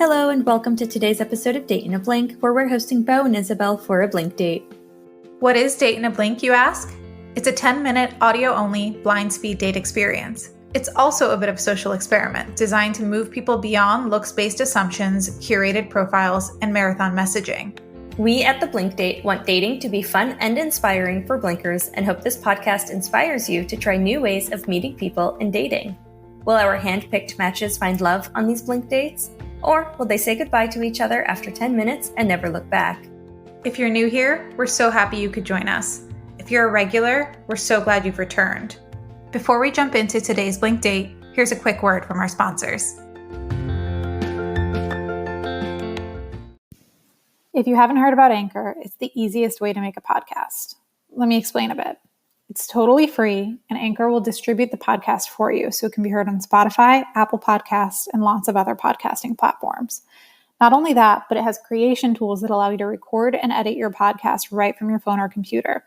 Hello and welcome to today's episode of Date in a Blink, where we're hosting Bo and Isabelle for a Blink date. What is Date in a Blink, you ask? It's a 10-minute audio-only blind speed date experience. It's also a bit of a social experiment designed to move people beyond looks-based assumptions, curated profiles, and marathon messaging. We at The Blink Date want dating to be fun and inspiring for Blinkers and hope this podcast inspires you to try new ways of meeting people and dating. Will our hand-picked matches find love on these Blink dates? Or will they say goodbye to each other after 10 minutes and never look back? If you're new here, we're so happy you could join us. If you're a regular, we're so glad you've returned. Before we jump into today's Blink date, here's a quick word from our sponsors. If you haven't heard about Anchor, it's the easiest way to make a podcast. Let me explain a bit. It's totally free, and Anchor will distribute the podcast for you so it can be heard on Spotify, Apple Podcasts, and lots of other podcasting platforms. Not only that, but it has creation tools that allow you to record and edit your podcast right from your phone or computer.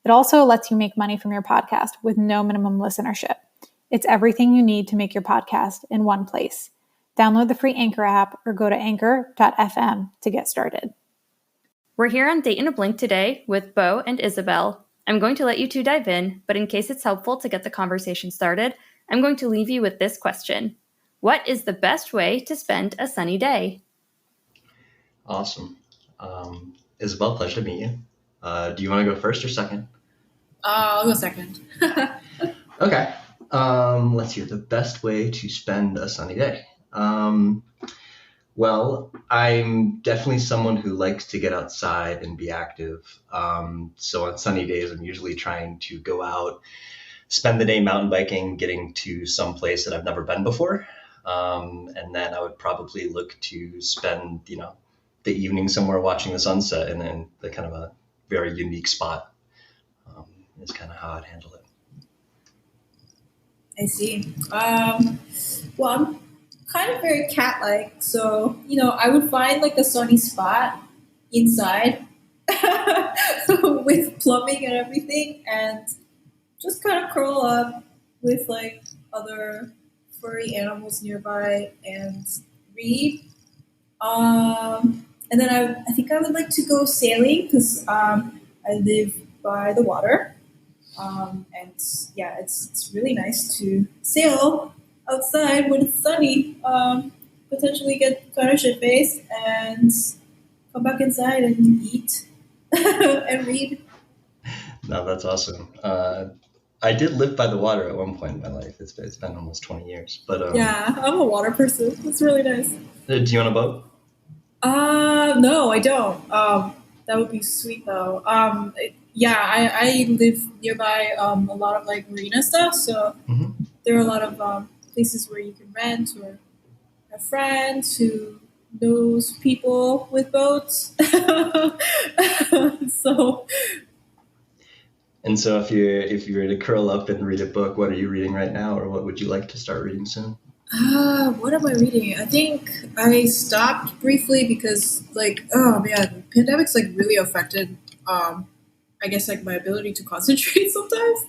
It also lets you make money from your podcast with no minimum listenership. It's everything you need to make your podcast in one place. Download the free Anchor app or go to anchor.fm to get started. We're here on Date in a Blink today with Bo and Isabelle. I'm going to let you two dive in, but in case it's helpful to get the conversation started, I'm going to leave you with this question. What is the best way to spend a sunny day? Awesome. Isabelle, pleasure to meet you. Do you want to go first or second? I'll go second. Okay. Let's see. The best way to spend a sunny day. Well, I'm definitely someone who likes to get outside and be active. So on sunny days, I'm usually trying to go out, spend the day mountain biking, getting to some place that I've never been before. And then I would probably look to spend, the evening somewhere watching the sunset, and then the kind of a very unique spot is kind of how I'd handle it. I see. Well, I'm kind of very cat-like, so I would find like a sunny spot inside with plumbing and everything, and just kind of curl up with like other furry animals nearby and read. And then I think I would like to go sailing because I live by the water, and yeah, it's really nice to sail outside when it's sunny, potentially get kind of shit-faced and come back inside and eat and read. No, that's awesome. I did live by the water at one point in my life. It's been almost 20 years. But yeah, I'm a water person. It's really nice. Do you want a boat? No, I don't. That would be sweet though. I live nearby a lot of like marina stuff, so there are a lot of places where you can rent or have friends who knows people with boats. So if you were to curl up and read a book, what are you reading right now, or what would you like to start reading soon? What am I reading? I think I stopped briefly because the pandemic's like really affected I guess like my ability to concentrate sometimes.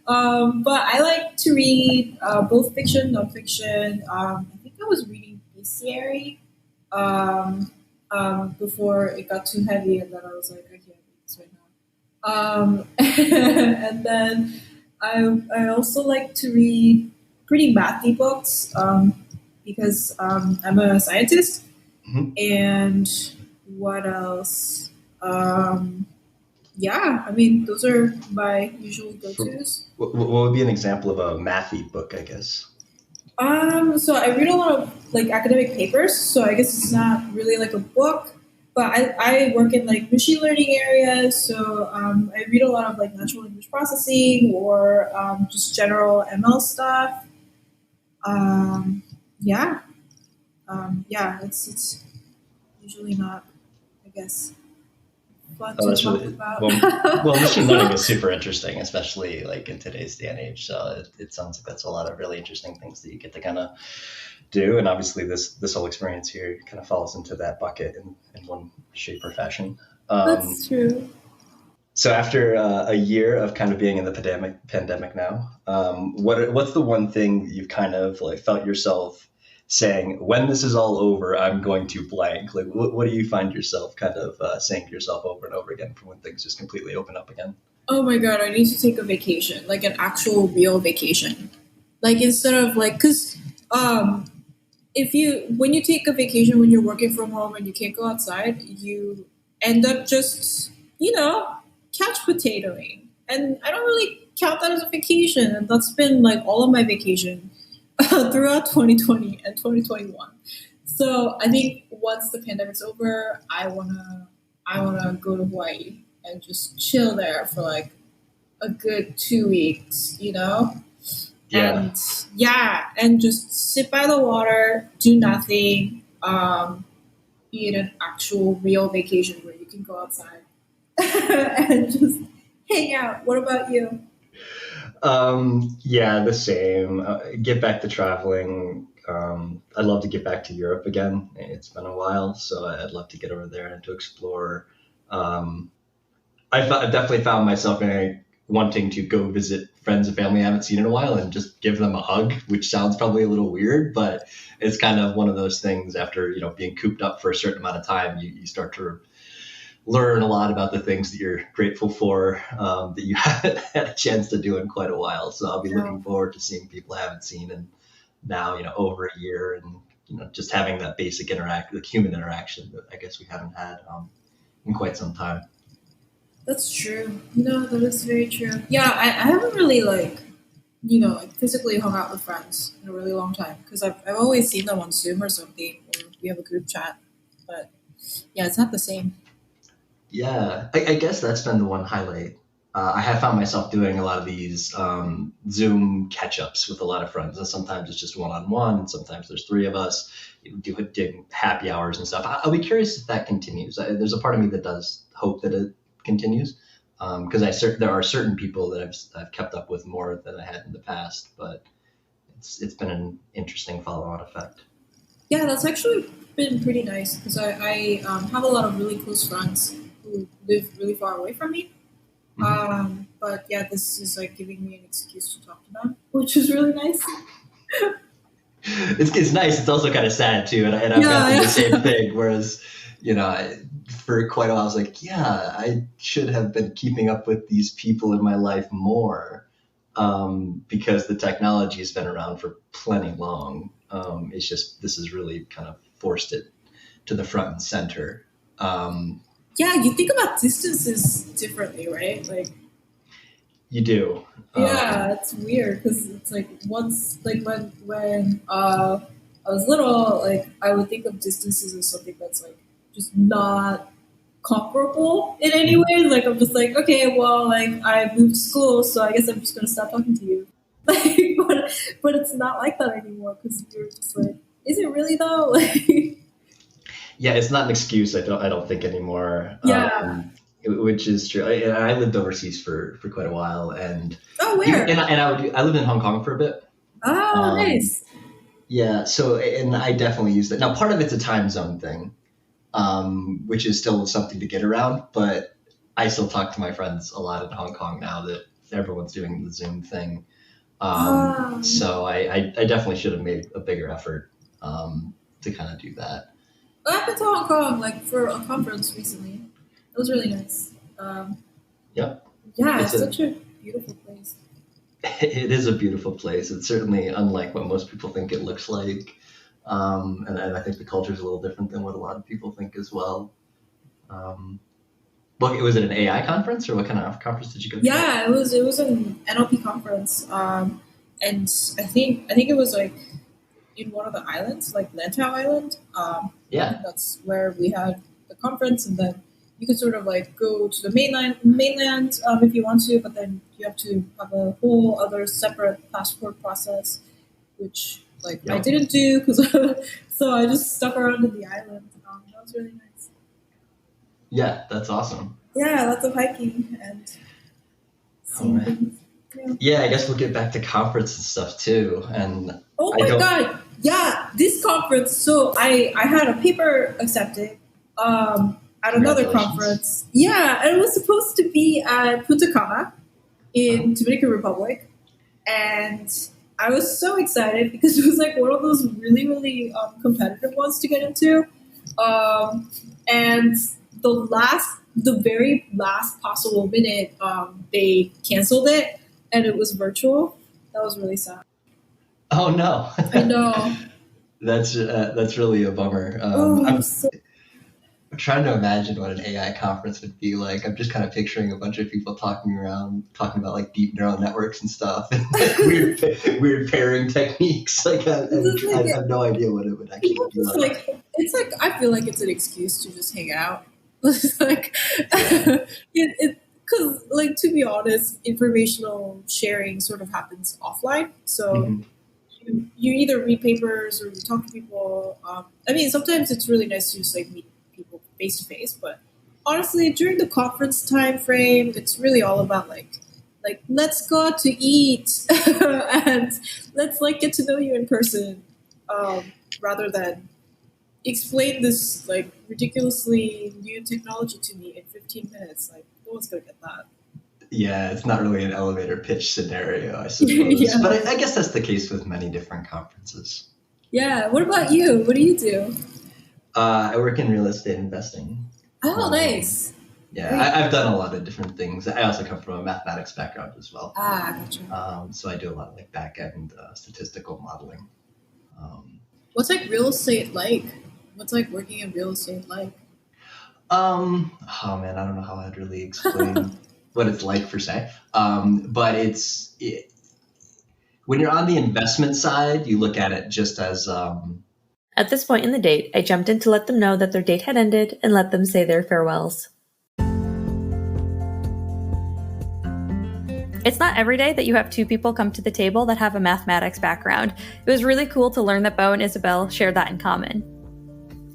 But I like to read both fiction, nonfiction. I think I was reading bestiary before it got too heavy, and then I was like, I can't read this right now. And then I also like to read pretty mathy books because I'm a scientist. And what else? Those are my usual go-tos. What would be an example of a mathy book, I guess? So I read a lot of like academic papers, so I guess it's not really like a book, but I work in like machine learning areas, so I read a lot of like natural language processing or just general ML stuff. It's usually not, I guess, fun to talk about. Well, machine learning is super interesting, especially like in today's day and age. So it sounds like that's a lot of really interesting things that you get to kind of do. And obviously this whole experience here kind of falls into that bucket in one shape or fashion. That's true. So after a year of kind of being in the pandemic now, what's the one thing you've kind of like felt yourself saying, when this is all over, I'm going to blank? Like, what do you find yourself kind of saying to yourself over and over again for when things just completely open up again? Oh my god, I need to take a vacation, like an actual real vacation. Like instead of like, because if you when you take a vacation when you're working from home and you can't go outside, you end up just couch potatoing, and I don't really count that as a vacation. And that's been like all of my vacation throughout 2020 and 2021. So I think once the pandemic's over, I wanna go to Hawaii and just chill there for like a good 2 weeks, Yeah. and and just sit by the water, do nothing, be in an actual real vacation where you can go outside and just hang out. What about you? Yeah, the same. Get back to traveling. I'd love to get back to Europe again. It's been a while, so I'd love to get over there and to explore. Um, I've definitely found myself wanting to go visit friends and family I haven't seen in a while and just give them a hug, which sounds probably a little weird, but it's kind of one of those things after, being cooped up for a certain amount of time, you start to learn a lot about the things that you're grateful for, that you haven't had a chance to do in quite a while. So I'll be looking forward to seeing people I haven't seen in now, over a year, and, just having that basic like human interaction that I guess we haven't had in quite some time. That's true. That is very true. Yeah, I haven't really like physically hung out with friends in a really long time because I've always seen them on Zoom or something, or we have a group chat. But yeah, it's not the same. Yeah, I guess that's been the one highlight. I have found myself doing a lot of these Zoom catch-ups with a lot of friends, and sometimes it's just one-on-one, and sometimes there's three of us doing happy hours and stuff. I'll be curious if that continues. There's a part of me that does hope that it continues, because there are certain people that I've kept up with more than I had in the past, but it's been an interesting follow-on effect. Yeah, that's actually been pretty nice because I have a lot of really close friends who live really far away from me. But yeah, this is like giving me an excuse to talk to them, which is really nice. It's nice. It's also kind of sad too, and I've got the same thing. Whereas, for quite a while, I was like, yeah, I should have been keeping up with these people in my life more, because the technology has been around for plenty long. It's just this has really kind of forced it to the front and center. Yeah, you think about distances differently, right? Like, you do. Yeah, it's weird because it's like once, like when I was little, like I would think of distances as something that's like just not comparable in any way. Like I'm just like, okay, well, like I moved to school, so I guess I'm just gonna stop talking to you. Like, but it's not like that anymore because you're just like, is it really though? Like, yeah, it's not an excuse. I don't think anymore. Yeah. Which is true. I lived overseas for quite a while, and where? I lived in Hong Kong for a bit. Oh, nice. Yeah, so and I definitely use that. Now, part of it's a time zone thing, which is still something to get around, but I still talk to my friends a lot in Hong Kong now that everyone's doing the Zoom thing. So I definitely should have made a bigger effort to kind of do that. I've been to Hong Kong like for a conference recently. It was really nice. Yep. Yeah, it's such a beautiful place. It is a beautiful place. It's certainly unlike what most people think it looks like. And I think the culture is a little different than what a lot of people think as well. Was it an AI conference, or what kind of conference did you go to? Yeah, it was an NLP conference. And I think it was like in one of the islands, like Lantau Island. Yeah. That's where we had the conference, and then you could sort of like go to the mainland if you want to, but then you have to have a whole other separate passport process, which I didn't do because so I just stuck around in the island. That was really nice. Yeah, that's awesome. Yeah, lots of hiking and seeing things. Yeah, I guess we'll get back to conference and stuff too. And oh my god, yeah, this conference. So I had a paper accepted at another conference. Yeah, and it was supposed to be at Punta Cana in Dominican Republic, and I was so excited because it was like one of those really, really competitive ones to get into. And the very last possible minute, they canceled it and it was virtual. That was really sad. Oh no. I know. That's really a bummer. I'm trying to imagine what an AI conference would be like. I'm just kind of picturing a bunch of people talking about like deep neural networks and stuff, and like weird pairing techniques. Like I have no idea what it would actually be like. It's like I feel like it's an excuse to just hang out. It's like because like to be honest, informational sharing sort of happens offline. So you either read papers or you talk to people. I mean, sometimes it's really nice to just like meet people face to face, but honestly, during the conference time frame, it's really all about like let's go out to eat and let's like get to know you in person, rather than explain this like ridiculously new technology to me in 15 minutes. Like no one's gonna get that. Yeah, it's not really an elevator pitch scenario, I suppose. Yeah. But I guess that's the case with many different conferences. Yeah. What about you? What do you do? I work in real estate investing. Oh, nice. Yeah, I've done a lot of different things. I also come from a mathematics background as well. Gotcha. So I do a lot of like back-end statistical modeling. What's like real estate like? What's like working in real estate like? Oh man, I don't know how I'd really explain what it's like per se. But when you're on the investment side, you look at it just as... At this point in the date, I jumped in to let them know that their date had ended and let them say their farewells. It's not every day that you have two people come to the table that have a mathematics background. It was really cool to learn that Bo and Isabelle shared that in common.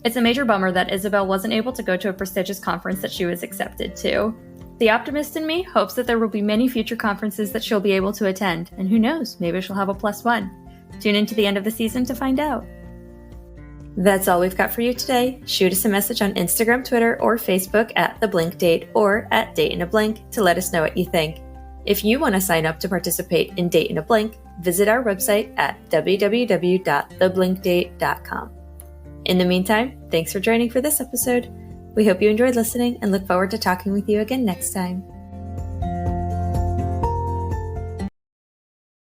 It's a major bummer that Isabelle wasn't able to go to a prestigious conference that she was accepted to. The optimist in me hopes that there will be many future conferences that she'll be able to attend, and who knows, maybe she'll have a +1. Tune in to the end of the season to find out. That's all we've got for you today. Shoot us a message on Instagram, Twitter, or Facebook at The Blink Date or at Date in a Blink to let us know what you think. If you want to sign up to participate in Date in a Blink, visit our website at www.theblinkdate.com. In the meantime, thanks for joining for this episode. We hope you enjoyed listening and look forward to talking with you again next time.